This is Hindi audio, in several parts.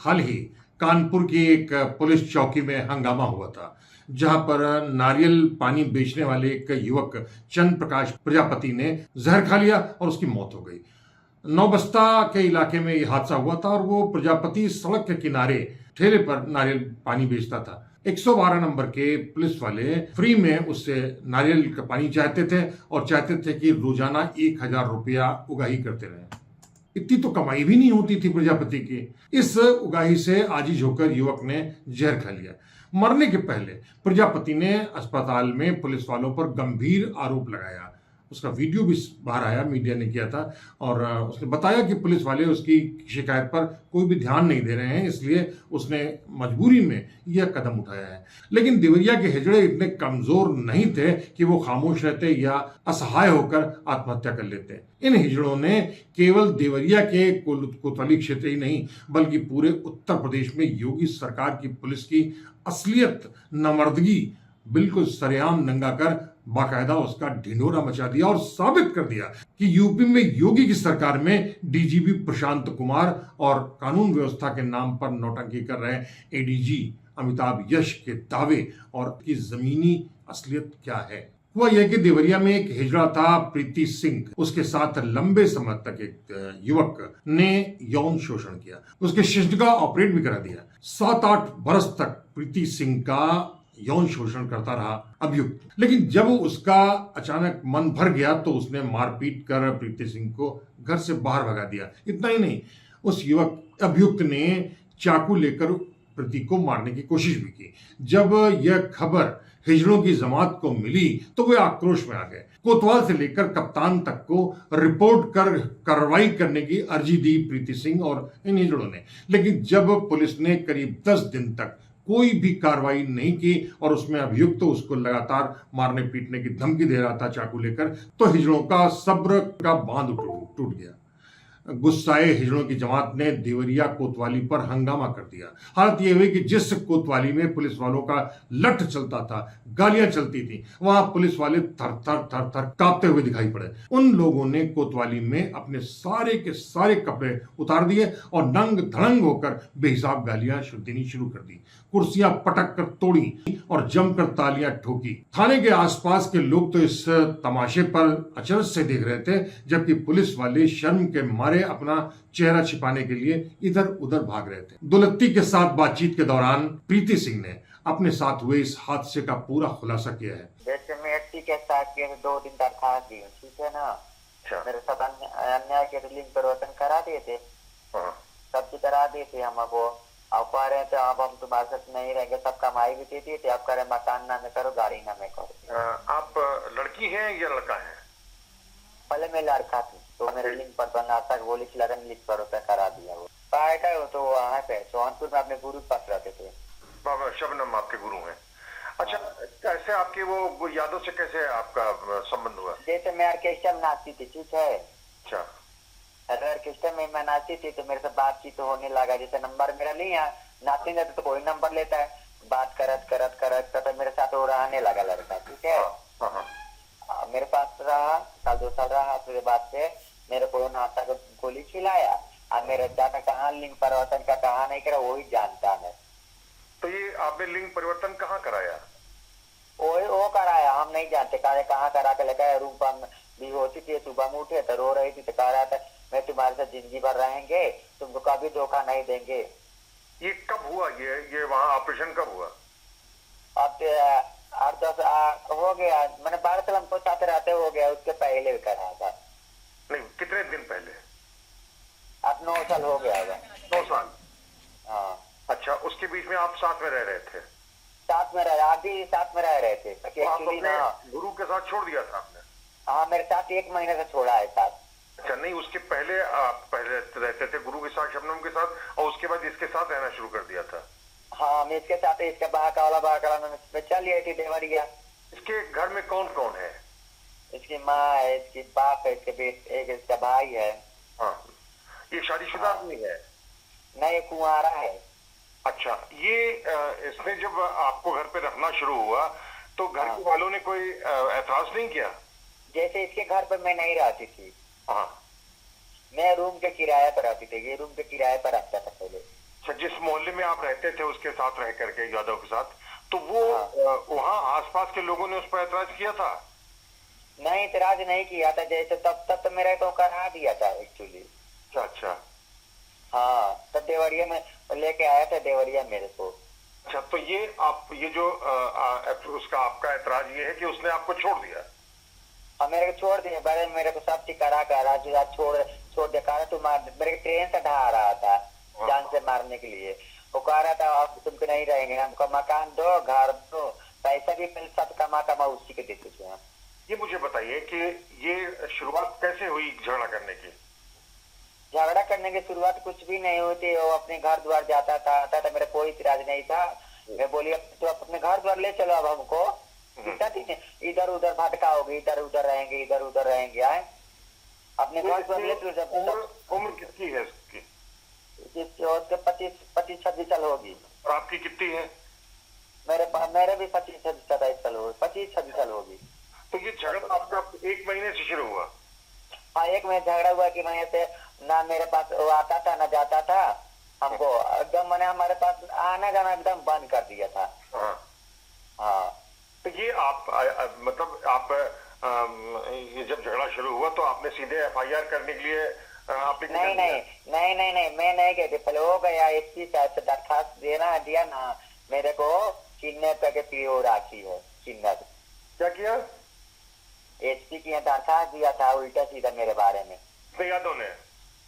हाल ही कानपुर की एक पुलिस चौकी में हंगामा हुआ था, जहां पर नारियल पानी बेचने वाले एक युवक चंद्र प्रकाश प्रजापति ने जहर खा लिया और उसकी मौत हो गई। नौबस्ता के इलाके में यह हादसा हुआ था और वो प्रजापति सड़क के किनारे ठेले पर नारियल पानी बेचता था। 112 नंबर के पुलिस वाले फ्री में उससे नारियल का पानी चाहते थे और चाहते थे कि रोजाना 1000 रुपया उगाही करते रहे। इतनी तो कमाई भी नहीं होती थी प्रजापति की। इस उगाही से आजिज होकर युवक ने जहर खा लिया। मरने के पहले प्रजापति ने अस्पताल में पुलिस वालों पर गंभीर आरोप लगाया। उसका वीडियो भी बाहर आया, मीडिया ने किया था, और उसने बताया कि पुलिस वाले उसकी शिकायत पर कोई भी ध्यान नहीं दे रहे हैं, इसलिए उसने मजबूरी में यह कदम उठाया है। लेकिन देवरिया के हिजड़े इतने कमजोर नहीं थे कि वो खामोश रहते या असहाय होकर आत्महत्या कर लेते। इन हिजड़ों ने केवल देवरिया के कोतवाली क्षेत्र ही नहीं बल्कि पूरे उत्तर प्रदेश में योगी सरकार की पुलिस की असलियत, नामर्दगी बिल्कुल सरेआम नंगा कर बाकायदा उसका ढिंढोरा मचा दिया और साबित कर दिया कि यूपी में योगी की सरकार में डीजीपी प्रशांत कुमार और कानून व्यवस्था के नाम पर नौटंकी कर रहे एडीजी अमिताभ यश के दावे और की जमीनी असलियत क्या है। हुआ यह कि देवरिया में एक हिजड़ा था प्रीति सिंह, उसके साथ लंबे समय तक एक युवक ने यौन शोषण किया, उसके शिश्न का ऑपरेट भी करा दिया। 7-8 बरस तक प्रीति सिंह का यौन शोषण करता रहा अभियुक्त, लेकिन जब उसका अचानक मन भर गया तो उसने मारपीट कर प्रीति सिंह को घर से बाहर भगा दिया। इतना ही नहीं, उस युवक अभियुक्त ने चाकू लेकर प्रीति को मारने की कोशिश भी की। जब यह खबर हिजड़ों की जमात को मिली तो वे आक्रोश में आ गए। कोतवाल से लेकर कप्तान तक को रिपोर्ट कर कार्रवाई करने की अर्जी दी प्रीति सिंह और इन हिजड़ों ने, लेकिन जब पुलिस ने करीब 10 दिन तक कोई भी कार्रवाई नहीं की और उसमें अभियुक्त तो उसको लगातार मारने पीटने की धमकी दे रहा था चाकू लेकर, तो हिजड़ों का सब्र का बांध टूट गया। गुस्साए हिजड़ों की जमात ने देवरिया कोतवाली पर हंगामा कर दिया। हालत यह हुई कि जिस कोतवाली में पुलिस वालों का लठ चलता था, गालियां चलती थी, वहां पुलिस वाले थर थर थर थर कांपते हुए दिखाई पड़े। उन लोगों ने कोतवाली में अपने सारे के सारे कपड़े उतार दिए और नंग धड़ंग होकर बेहिसाब गालियां देनी शुरू कर दी। कुर्सियां पटक कर तोड़ी और जमकर तालियां ठोकी। थाने के आसपास के लोग तो इस तमाशे पर अचरज से देख रहे थे, जबकि पुलिस वाले शर्म के मारे अपना चेहरा छिपाने के लिए इधर उधर भाग रहे थे। दुलत्ती के साथ बातचीत के दौरान प्रीति सिंह ने अपने साथ हुए इस हादसे का पूरा खुलासा किया है। जैसे मैं एसटी के साथ 2 दिन दरखास्त दी, ठीक है ना। मेरे साथ अन्याय के लिंग परिवर्तन करा दिए थे, सब कुछ करा दिए थे हमको। अब कह रहे थे अब हम तुम्हारे साथ नहीं रहेंगे, सब कमाई भी देती थी, अब कह रहे मकान ना में करो, गाड़ी ना में करो। आप लड़की हैं या लड़का है? पहले मैं लड़का थी, तो मेरे लिंग परिवर्तन गोली लगन लिंग परिवर्तन करा दिया। वो पाया तो वहाँ पे सोहनपुर में अपने गुरु पास रहते थे। बाबा शबनम आपके गुरु हैं? अच्छा, कैसे आपके वो यादों से कैसे आपका संबंध हुआ? जैसे मैं ऑर्केस्ट्रा में नाचती थी, ठीक है। अच्छा, ऑर्केस्ट्रा में मैं नाचती थी तो मेरे से बातचीत तो होने लगा। जैसे नंबर मेरा नहीं है, नाचते जाते तो कोई नंबर लेता है, बात करत करत करत करत मेरे साथ वो रहने लगा लड़का, ठीक है। मेरे पास रहा 1-2 साल रहा, फिर बाद से मेरे को नाता को गोली खिलाया और मेरे दादा कहाँ लिंग परिवर्तन का कहा नहीं करा वही जानता है। तो ये आपने लिंग परिवर्तन कहाँ कराया? वो कराया, हम नहीं जानते कहाँ करा के लगा। रूम पर भी होती थी, सुबह में उठे तो रो रही थी, तो कह रहा था मैं तुम्हारे साथ जिंदगी भर रहेंगे, तुमको कभी धोखा नहीं देंगे। ये कब हुआ? ये वहाँ ऑपरेशन कब हुआ? अब 8-10 हो गया, मैंने 12 साल हमको साथ रहते हो गया, उसके पहले भी करा था। नहीं, कितने दिन पहले? अब 9 साल हो गया होगा। 9 साल? हाँ। अच्छा, उसके बीच में आप साथ में रह रहे थे? साथ में रह, आप भी साथ में रह रहे थे। तो आप अपने गुरु के साथ छोड़ दिया था आपने? हाँ, मेरे साथ 1 महीने से छोड़ा है साथ। अच्छा, नहीं उसके पहले आप पहले रहते थे गुरु के साथ, शबनम के साथ, और उसके बाद इसके साथ रहना शुरू कर दिया था? हाँ, मैं इसके साथ, इसका बहाकाला में चल रही थी देवरिया। इसके घर में कौन कौन है? इसकी माँ है, इसकी बाप है, इसके बेटे, एक इसका भाई है। हाँ, ये शादीशुदा आदमी है? नहीं, कुंवारा है। अच्छा, ये इसने जब आपको घर पे रखना शुरू हुआ तो घर के वालों ने कोई एतराज नहीं किया? जैसे इसके घर पर मैं नहीं रहती थी, हाँ, मैं रूम के किराए पर रहती थी, ये रूम के किराए पर रखता था पहले। अच्छा, जिस मोहल्ले में आप रहते थे उसके साथ रह करके, यादव के साथ, तो वो हाँ। वहाँ आसपास के लोगों ने उस पर ऐतराज किया था? नहीं, इतराज नहीं किया था, जैसे तब तब तो मेरा तो करा दिया था एक्चुअली। अच्छा अच्छा। हाँ, तब देवरिया में लेके आया था, देवरिया मेरे को। अच्छा, तो ये जो उसका आपका ऐतराज ये है कि उसने आपको छोड़ दिया? और मेरे को छोड़ दिया, बड़े मेरे को सब ठिकाना कह रहा जो छोड़ छोड़ दे, कह रहा तू मार, मेरे को ट्रेन से ढहा रहा था जान से मारने के लिए। वो कह रहा था अब तुमको नहीं रहेंगे, हमको मकान दो, घर दो, पैसा भी मिल, सब कमा कमा उसी के देते थे हम। ये मुझे बताइए कि ये शुरुआत कैसे हुई झगड़ा करने की? झगड़ा करने की शुरुआत कुछ भी नहीं हुई थी, वो अपने घर द्वार जाता था, आता था, मेरा कोई इतराज नहीं था। मैं बोली अब तो अपने घर द्वार ले चलो, अब हमको इधर उधर भटकाओगे, इधर उधर रहेंगे आए, अपने घर द्वार ले चलो। जब उम्र कितनी है इसकी? 25-26 साल होगी। और आपकी कितनी है? मेरे भी 25-27 साल होगी, 25-26 साल होगी। तो ये झगड़ा आपका 1 महीने से शुरू हुआ? हाँ, एक महीने झगड़ा हुआ कि महीने से ना मेरे पास वो आता था ना जाता था, हमको एकदम मैंने हमारे पास आना जाना एकदम बंद कर दिया था। हाँ। हाँ। तो ये मतलब आप ये जब झगड़ा शुरू हुआ तो आपने सीधे एफआईआर करने के लिए नहीं मैं नहीं गई थी, पहले हो गया एसपी साहब से दरखास्त दिया ना, मेरे को किडनैप करके पीओ राखी है, किडनैप। क्या किया? एसपी की दरखास्त दिया था उल्टा सीधा मेरे बारे में, तो यादव ने?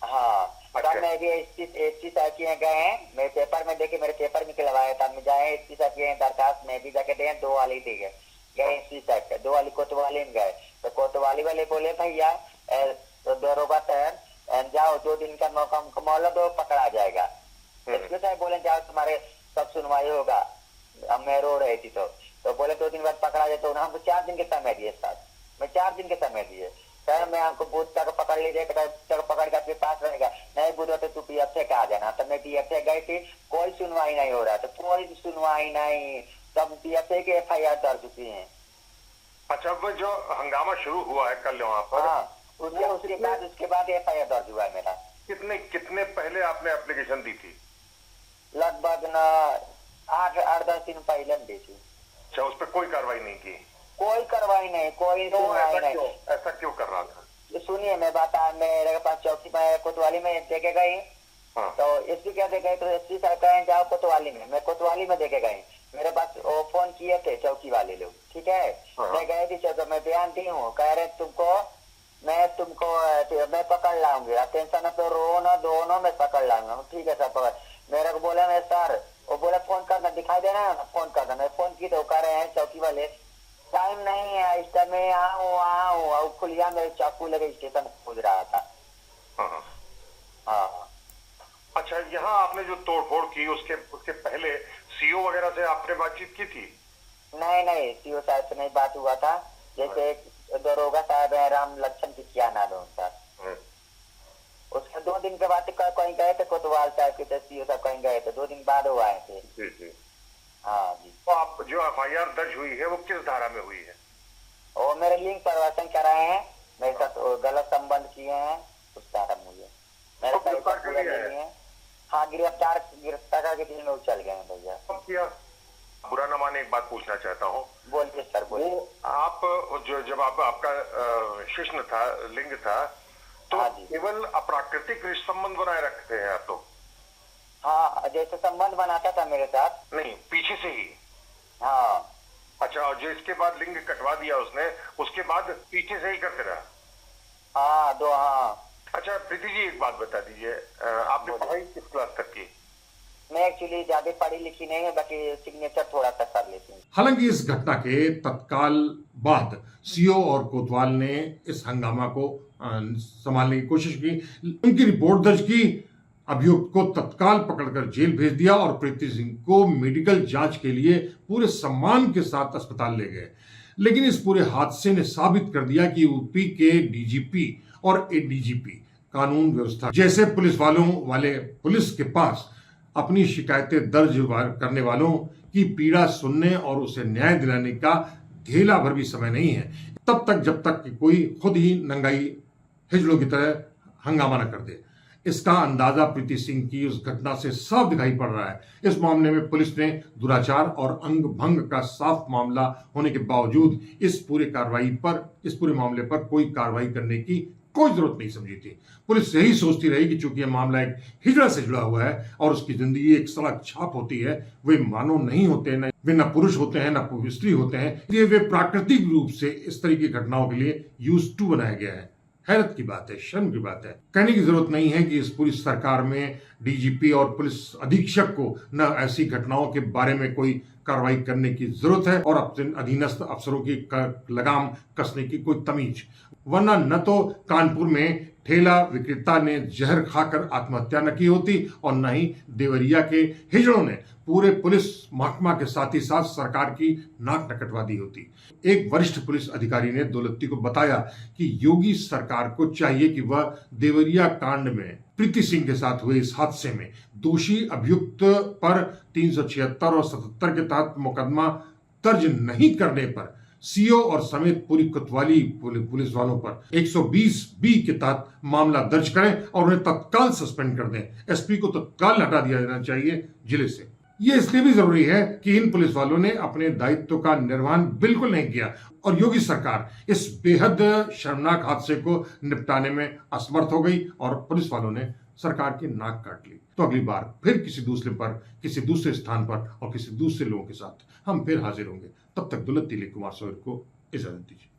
हाँ। अच्छा। तब मैं भी एसपी साहब के यहाँ गए हैं, मेरे पेपर में देखे, मेरे पेपर निकलवाया था, मैं जाए एसपी साहब के दरखास्त में भी जाके दे, 2 वाली दी गए एसपी साहब के, 2 वाली कोतवाली में गए, तो कोतवाली वाले बोले भैया तो दरोगा साहब जाओ, 2 दिन का मौका मोहलत दो, पकड़ा जाएगा। एसपी साहब बोले जाओ तुम्हारे सब सुनवाई होगा। अब मैं रो रही थी तो बोले 2 दिन बाद पकड़ा जाए, तो हमको 4 दिन के समय दिए साहब, मैं 4 दिन के समय दिए सर, मैं हमको बुध तक पकड़ लीजिए, तक पकड़ के आपके पास रहेगा, नहीं बुध तो तू पीएफए का आ जाना। तब मैं पीएफए गई थी, कोई सुनवाई नहीं हो रहा, तो कोई सुनवाई नहीं, तब पीएफए की एफआईआर दर्ज चुकी है। अच्छा, वो जो हंगामा शुरू हुआ है कल वहाँ पर, हाँ, उसके बाद एफआईआर दर्ज हुआ है मेरा। कितने पहले आपने एप्लीकेशन दी थी? लगभग न 8-10 दिन पहले दी थी। अच्छा, उस पर कोई कार्रवाई नहीं की? कोई कार्रवाई नहीं, कोई सुनवाई नहीं। ऐसा क्यों कर रहा था? सुनिए, मैं बता, मेरे पास चौकी में कोतवाली में देके गई। हाँ। तो एसपी क्या देखे, तो एसपी साहब कहें जाओ कोतवाली में, मैं कोतवाली में देके गई, मेरे पास वो फोन किए थे चौकी वाले लोग, ठीक है। हाँ। मैं गई थी चौकी में, बयान दी हूँ, कह रहे मैं पकड़ लाऊंगी, टेंशन न तो रो ना दो ना, मैं पकड़ लाऊंगा। ठीक है सर, पकड़। मेरे को बोला मैं सर, वो बोला फोन करना, दिखाई देना है ना, फोन करना। मैं फोन की तो कह रहे हैं चौकी वाले टाइम नहीं है इस टाइम में, आऊँ और खुलिया मेरे चाकू लगे स्टेशन खोज रहा था। हाँ। हाँ। अच्छा, यहाँ आपने जो तोड़फोड़ की उसके पहले सीओ वगैरह से आपने बातचीत की थी? नहीं, सीओ साहब से नहीं बात हुआ था। जैसे दरोगा साहब है राम लक्ष्मण की, क्या नाम है उनका, उसके 2 दिन के बाद कहीं गए थे कोतवाल साहब के, सीओ साहब कहीं गए थे, 2 दिन बाद वो आए थे। जी। हाँ जी। तो आप जो एफआईआर दर्ज हुई है वो किस धारा में हुई है? वो मेरे लिंग परिवर्तन कराए हैं, मेरे साथ गलत संबंध किए हैं, उस धारा में हुई है। मेरे तो गिरफ्तार कर लिया है? हाँ, गिरफ्तार करके दिन में चल गए हैं भैया। कब किया? बुरा न माने, एक बात पूछना चाहता हूँ। बोलिए सर, बोलिए। आप जब आपका शिश्न था, लिंग था, तो हाँ जी। केवल अप्राकृतिक संबंध बनाए रखते हैं आप तो? हाँ, जैसे संबंध बनाता था मेरे साथ। नहीं, पीछे से ही? हाँ। अच्छा, और जो इसके बाद लिंग कटवा दिया उसने, उसके बाद पीछे से ही करते रहा? हाँ, हाँ। अच्छा प्रीति जी, एक बात बता दीजिए, आपने पढ़ाई किस क्लास तक की? मैं एक्चुअली ज्यादा पढ़ी लिखी नहीं है, बाकी सिग्नेचर थोड़ा सा कर लेती हूँ। हालांकि इस घटना के तत्काल बाद सीओ और कोतवाल ने इस हंगामा को संभालने की कोशिश की, उनकी रिपोर्ट दर्ज की, अभियुक्त को तत्काल पकड़कर जेल भेज दिया और प्रीति सिंह को मेडिकल जांच के लिए पूरे सम्मान के साथ अस्पताल ले गए। लेकिन इस पूरे हादसे ने साबित कर दिया कि यूपी के डीजीपी और एडीजीपी कानून व्यवस्था जैसे पुलिस के पास अपनी शिकायतें दर्ज करने वालों की पीड़ा सुनने और उसे न्याय दिलाने का घेला भर भी समय नहीं है, तब तक जब तक कि कोई खुद ही नंगाई हिजड़ों की तरह हंगामा न कर दे। इसका अंदाजा प्रीति सिंह की उस घटना से साफ दिखाई पड़ रहा है। इस मामले में पुलिस ने दुराचार और अंग भंग का साफ मामला होने के बावजूद इस पूरे मामले पर कोई कार्रवाई करने की कोई जरूरत नहीं समझी थी। पुलिस यही सोचती रही कि चूंकि यह मामला एक हिजड़ा से जुड़ा हुआ है और उसकी जिंदगी एक सड़क छाप होती है, वे मानव नहीं होते, वे न पुरुष होते हैं न स्त्री होते हैं, इसलिए वे प्राकृतिक रूप से इस तरह की घटनाओं के लिए यूज्ड टू बनाया गया है। हैरत की बात है, शर्म की बात है। कहने की जरूरत नहीं है कि इस पूरी सरकार में डीजीपी और पुलिस अधीक्षक को न ऐसी घटनाओं के बारे में कोई कार्रवाई करने की जरूरत है और अपने अधीनस्थ अफसरों की लगाम कसने की कोई तमीज, वरना न तो कानपुर में ठेला विक्रेता ने जहर खाकर आत्महत्या न की होती और न ही देवरिया के हिजड़ों ने पूरे पुलिस महकमा के साथ ही साथ सरकार की नाक न कटवा दी होती। एक वरिष्ठ पुलिस अधिकारी ने दौलती को बताया कि योगी सरकार को चाहिए कि वह देवरिया कांड में प्रीति सिंह के साथ हुए इस हादसे में दोषी अभियुक्त पर 376 और 77 के तहत मुकदमा दर्ज नहीं करने पर सीओ और समेत पूरी कोतवाली पुलिस वालों पर 120B के तहत मामला दर्ज करें और उन्हें तत्काल सस्पेंड कर दें। एसपी को तत्काल हटा दिया जाना चाहिए जिले से। ये इसलिए भी जरूरी है कि इन पुलिस वालों ने अपने दायित्व का निर्वहन बिल्कुल नहीं किया और योगी सरकार इस बेहद शर्मनाक हादसे को निपटाने में असमर्थ हो गई और पुलिस वालों ने सरकार की नाक काट ली। तो अगली बार फिर किसी दूसरे स्थान पर और किसी दूसरे लोगों के साथ हम फिर हाजिर होंगे। तब तक दुलत तिलक कुमार सोयर को इजाजत दीजिए।